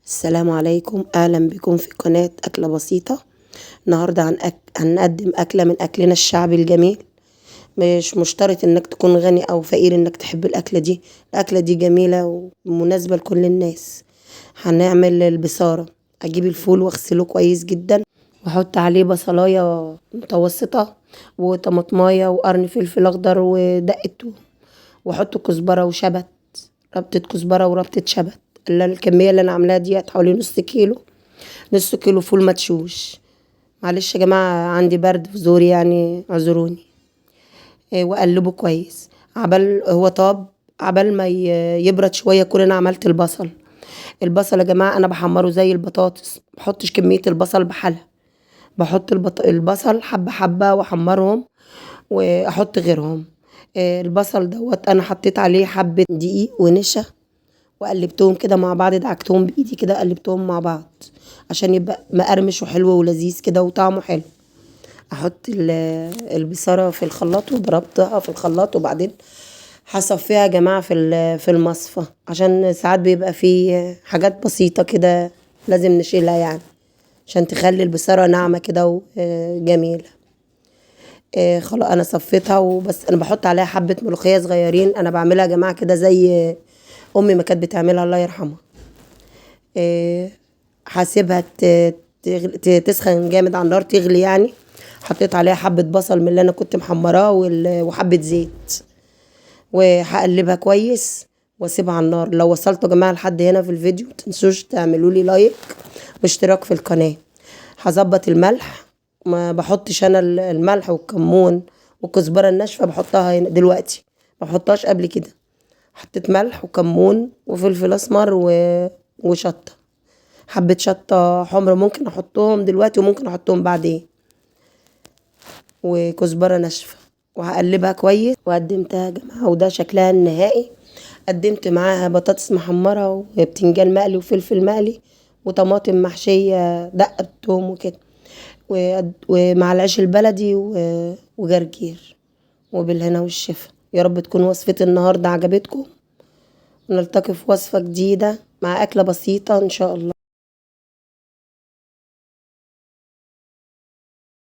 السلام عليكم، أهلا بكم في قناة أكلة بسيطة. النهاردة هنقدم أكلة من أكلنا الشعبي الجميل. مش مشترط إنك تكون غني أو فقير إنك تحب الأكلة دي. الأكلة دي جميلة ومناسبة لكل الناس. هنعمل البصارة. أجيب الفول واغسله كويس جدا واحط عليه بصلاية متوسطة وطماطماية وقرن فلفل أخضر ودقة توم، واحط كزبرة وشبت، ربطة كزبرة وربطة شبت. الكمية اللي أنا عاملاها ديت حوالي نص كيلو فول مدشوش. معلش يا جماعة، عندي برد في زوري يعني اعذروني. واقلبه كويس عبال هو طاب، عبال ما يبرد شوية. كل انا عملت البصل يا جماعة انا بحمره زي البطاطس، بحطش كمية البصل بحالها، بحط البصل حبة حبة واحمرهم واحط غيرهم. البصل دوت انا حطيت عليه حبة دقيق ونشا وقلبتهم كده مع بعض، دعكتهم بايدي كده قلبتهم مع بعض عشان يبقى مقرمش وحلو ولذيذ كده وطعمه حلو. احط البصارة في الخلاط وضربتها في الخلاط، وبعدين هصفيها يا جماعة في المصفى، عشان ساعات بيبقى فيه حاجات بسيطة كده لازم نشيلها يعني عشان تخلي البصارة ناعمة كده وجميلة. خلاص انا صفيتها وبس. انا بحط عليها حبة ملوخية صغيرين، انا بعملها يا جماعة كده زي امي ما كانت بتعملها الله يرحمها. هسيبها تسخن جامد على النار تغلي يعني. حطيت عليها حبة بصل من اللي انا كنت محمراه وحبة زيت، وهقلبها كويس واسيبها على النار. لو وصلتوا يا جماعة لحد هنا في الفيديو متنسوش تعملوا لي لايك واشتراك في القناة. هظبط الملح، ما بحطش انا الملح والكمون والكزبرة الناشفة بحطها هنا دلوقتي، ما بحطهاش قبل كده. حطيت ملح وكمون وفلفل اسمر وشطة، حبة شطة حمرا ممكن احطهم دلوقتي وممكن احطهم بعدين، وكزبرة ناشفة. وهقلبها كويس وقدمتها يا جماعة، وده شكلها النهائي. قدمت معاها بطاطس محمرة وبتنجان مقلي وفلفل مقلي وطماطم محشية دقة بتوم وكده، ومع العيش البلدي وجرجير. وبالهنا والشفا. يا رب تكون وصفتي النهاردة عجبتكم، ونلتقي في وصفة جديدة مع أكلة بسيطة إن شاء الله.